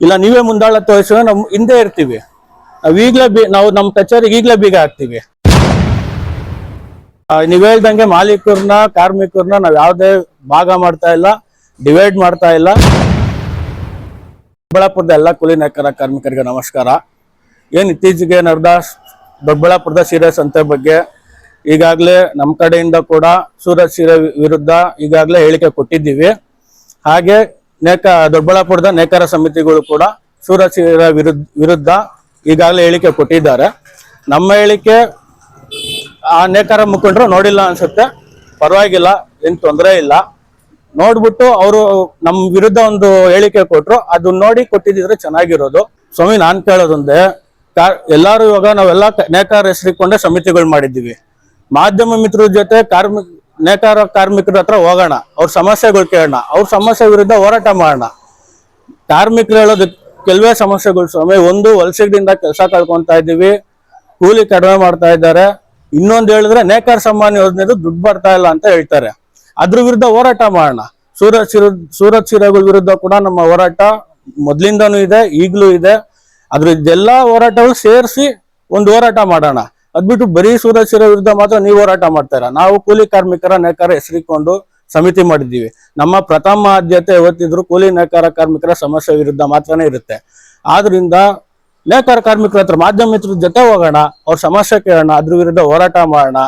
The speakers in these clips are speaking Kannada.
ಇಲ್ಲ ನೀವೇ ಮುಂದಾಳತ್ವ ವಹಿಸಿದ್ರೆ ನಾವು ಹಿಂದೆ ಇರ್ತೀವಿ. ನಾವು ನಮ್ಮ ಕಚೇರಿಗೆ ಈಗಲೇ ಬೀಗ ಹಾಕ್ತಿವಿ. ನೀವ್ ಹೇಳ್ದಂಗೆ ಮಾಲೀಕರನ್ನ ಕಾರ್ಮಿಕರನ್ನ ನಾವ್ ಯಾವ್ದೇ ಭಾಗ ಮಾಡ್ತಾ ಇಲ್ಲ, ಡಿವೈಡ್ ಮಾಡ್ತಾ ಇಲ್ಲ. ದೊಡ್ಡಬಳ್ಳಾಪುರದ ಎಲ್ಲ ಕೂಲಿ ನೇಕಾರ ಕಾರ್ಮಿಕರಿಗೆ ನಮಸ್ಕಾರ. ಏನ್ ಇತ್ತೀಚೆಗೆ ನಡೆದ ದೊಡ್ಡಬಳ್ಳಾಪುರದ ಸೀರೆ ಸಂತೆ ಬಗ್ಗೆ ಈಗಾಗಲೇ ನಮ್ಮ ಕಡೆಯಿಂದ ಕೂಡ ಸೂರತ್ ಸೀರೆ ವಿರುದ್ಧ ಈಗಾಗಲೇ ಹೇಳಿಕೆ ಕೊಟ್ಟಿದ್ದೀವಿ. ಹಾಗೆ ದೊಡ್ಡಬಳ್ಳಾಪುರದ ನೇಕಾರ ಸಮಿತಿಗಳು ಕೂಡ ಸೂರತ್ ಸೀರೆ ವಿರುದ್ಧ ಈಗಾಗಲೇ ಹೇಳಿಕೆ ಕೊಟ್ಟಿದ್ದಾರೆ. ನಮ್ಮ ಹೇಳಿಕೆ ಆ ನೇಕಾರ ಮುಖಂಡರು ನೋಡಿಲ್ಲ ಅನ್ಸುತ್ತೆ, ಪರವಾಗಿಲ್ಲ, ಏನ್ ತೊಂದರೆ ಇಲ್ಲ. ನೋಡ್ಬಿಟ್ಟು ಅವರು ನಮ್ಮ ವಿರುದ್ಧ ಒಂದು ಹೇಳಿಕೆ ಕೊಟ್ರು, ಅದನ್ನ ನೋಡಿ ಕೊಟ್ಟಿದ್ರೆ ಚೆನ್ನಾಗಿರೋದು. ಸ್ವಾಮಿ, ನಾನ್ ಕೇಳೋದೊಂದೇ, ಎಲ್ಲಾರು ಇವಾಗ ನಾವೆಲ್ಲ ನೇಕಾರ ಹೆಸರಿಕೊಂಡೆ ಸಮಿತಿಗಳು ಮಾಡಿದ್ದೀವಿ. ಮಾಧ್ಯಮ ಮಿತ್ರರ ಜೊತೆ ನೇಕಾರ ಕಾರ್ಮಿಕರ ಹತ್ರ ಹೋಗೋಣ, ಅವ್ರ ಸಮಸ್ಯೆಗಳು ಕೇಳೋಣ, ಅವ್ರ ಸಮಸ್ಯೆ ವಿರುದ್ಧ ಹೋರಾಟ ಮಾಡೋಣ. ಕಾರ್ಮಿಕರು ಹೇಳೋದು ಕೆಲವೇ ಸಮಸ್ಯೆಗಳು ಸ್ವಾಮಿ. ಒಂದು, ವಲಸೆಯಿಂದ ಕೆಲಸ ಕಳ್ಕೊಂತಾ ಇದ್ದೀವಿ, ಕೂಲಿ ಕಡಿಮೆ ಮಾಡ್ತಾ ಇದ್ದಾರೆ. ಇನ್ನೊಂದು ಹೇಳಿದ್ರೆ ನೇಕಾರ ಸಮ್ಮಾನ್ ಯೋಜನೆದು ದುಡ್ಡು ಬರ್ತಾ ಇಲ್ಲ ಅಂತ ಹೇಳ್ತಾರೆ. ಅದ್ರ ವಿರುದ್ಧ ಹೋರಾಟ ಮಾಡೋಣ. ಸೂರತ್ ಸೀರೆಗಳ ವಿರುದ್ಧ ಕೂಡ ನಮ್ಮ ಹೋರಾಟ ಮೊದ್ಲಿಂದನೂ ಇದೆ, ಈಗಲೂ ಇದೆ. ಅದ್ರದ್ದೆಲ್ಲಾ ಹೋರಾಟಗಳು ಸೇರಿಸಿ ಒಂದು ಹೋರಾಟ ಮಾಡೋಣ. ಅದ್ಬಿಟ್ಟು ಬರೀ ಸೂರತ್ ಸೀರೆ ವಿರುದ್ಧ ಮಾತ್ರ ನೀವು ಹೋರಾಟ ಮಾಡ್ತಾರ. ನಾವು ಕೂಲಿ ಕಾರ್ಮಿಕರ ನೇಕಾರ ಹೆಸರಿಕೊಂಡು ಸಮಿತಿ ಮಾಡಿದ್ದೀವಿ. ನಮ್ಮ ಪ್ರಥಮ ಆದ್ಯತೆ ಯಾವತ್ತಿದ್ರು ಕೂಲಿ ನೇಕಾರ ಕಾರ್ಮಿಕರ ಸಮಸ್ಯೆ ವಿರುದ್ಧ ಮಾತ್ರನೇ ಇರುತ್ತೆ. ಆದ್ರಿಂದ ನೇಕಾರ ಕಾರ್ಮಿಕರ ಹತ್ರ ಮಾಧ್ಯಮ ಮಿತ್ರರ ಜೊತೆ ಹೋಗೋಣ, ಅವ್ರ ಸಮಸ್ಯೆ ಕೇಳೋಣ, ಅದ್ರ ವಿರುದ್ಧ ಹೋರಾಟ ಮಾಡೋಣ.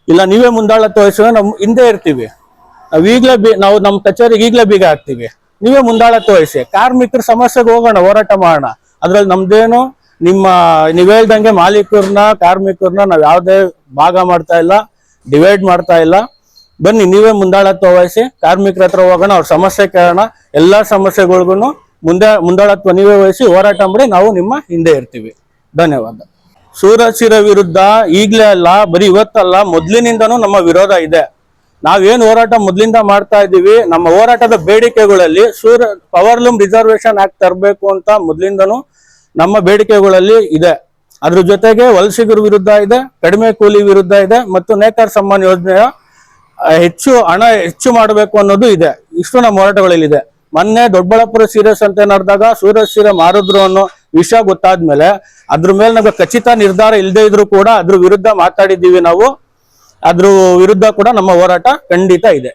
ಇಲ್ಲ ನೀವೇ ಮುಂದಾಳತ್ವ ವಹಿಸಿದ್ರೆ ನಾವು ಹಿಂದೆ ಇರ್ತೀವಿ. ನಾವು ನಮ್ಮ ಕಚೇರಿಗೆ ಈಗಲೇ ಬೀಗ ಹಾಕ್ತಿವಿ. ನೀವೇ ಮುಂದಾಳತ್ವ ವಹಿಸಿ, ಕಾರ್ಮಿಕರ ಸಮಸ್ಯೆಗೆ ಹೋಗೋಣ, ಹೋರಾಟ ಮಾಡೋಣ. ಅದ್ರಲ್ಲಿ ನಮ್ದೇನು ನೀವ್ ಹೇಳ್ದಂಗೆ ಮಾಲೀಕರನ್ನ ಕಾರ್ಮಿಕರನ್ನ ನಾವ್ ಯಾವ್ದೇ ಭಾಗ ಮಾಡ್ತಾ ಇಲ್ಲ, ಡಿವೈಡ್ ಮಾಡ್ತಾ ಇಲ್ಲ. ಬನ್ನಿ, ನೀವೇ ಮುಂದಾಳತ್ವ ವಹಿಸಿ, ಕಾರ್ಮಿಕರ ಹತ್ರ ಹೋಗೋಣ, ಅವ್ರ ಸಮಸ್ಯೆ ಕೇಳೋಣ. ಎಲ್ಲಾ ಸಮಸ್ಯೆಗಳಿಗೂ ಮುಂದಾಳತ್ವ ನೀವೇ ವಹಿಸಿ ಹೋರಾಟ ಮಾಡಿ, ನಾವು ನಿಮ್ಮ ಹಿಂದೆ ಇರ್ತೀವಿ. ಧನ್ಯವಾದ. ಸೂರತ್ ಸೀರೆ ವಿರುದ್ಧ ಈಗ್ಲೇ ಅಲ್ಲ, ಬರೀ ಇವತ್ತಲ್ಲ, ಮೊದ್ಲಿನಿಂದನೂ ನಮ್ಮ ವಿರೋಧ ಇದೆ. ನಾವೇನ್ ಹೋರಾಟ ಮೊದ್ಲಿಂದ ಮಾಡ್ತಾ ಇದ್ದೀವಿ, ನಮ್ಮ ಹೋರಾಟದ ಬೇಡಿಕೆಗಳಲ್ಲಿ ಪವರ್ಲೂಮ್ ರಿಸರ್ವೇಶನ್ ಆಕ್ಟ್ ತರಬೇಕು ಅಂತ ಮೊದ್ಲಿಂದನೂ ನಮ್ಮ ಬೇಡಿಕೆಗಳಲ್ಲಿ ಇದೆ. ಅದ್ರ ಜೊತೆಗೆ ವಲಸಿಗರ ವಿರುದ್ಧ ಇದೆ, ಕಡಿಮೆ ಕೂಲಿ ವಿರುದ್ಧ ಇದೆ, ಮತ್ತು ನೇಕಾರ ಸಮ್ಮಾನ್ ಯೋಜನೆಯ ಹೆಚ್ಚು ಮಾಡಬೇಕು ಅನ್ನೋದು ಇದೆ. ಇಷ್ಟು ನಮ್ಮ ಹೋರಾಟಗಳಲ್ಲಿದೆ. ಮೊನ್ನೆ ದೊಡ್ಡಬಳ್ಳಾಪುರ ಸೀರೆ ಸಂತೆ ನಡೆದಾಗ ಸೂರತ್ ಸೀರೆ ಮಾರಿದ್ರು ಅನ್ನೋ ವಿಷಯ ಗೊತ್ತಾದ್ಮೇಲೆ ಅದ್ರ ಮೇಲೆ ನಮಗೆ ಖಚಿತ ನಿರ್ಧಾರ ಇಲ್ಲದೆ ಇದ್ರು ಕೂಡ ಅದ್ರ ವಿರುದ್ಧ ಮಾತಾಡಿದ್ದೀವಿ ನಾವು. ಅದ್ರ ವಿರುದ್ಧ ಕೂಡ ನಮ್ಮ ಹೋರಾಟ ಖಂಡಿತ ಇದೆ.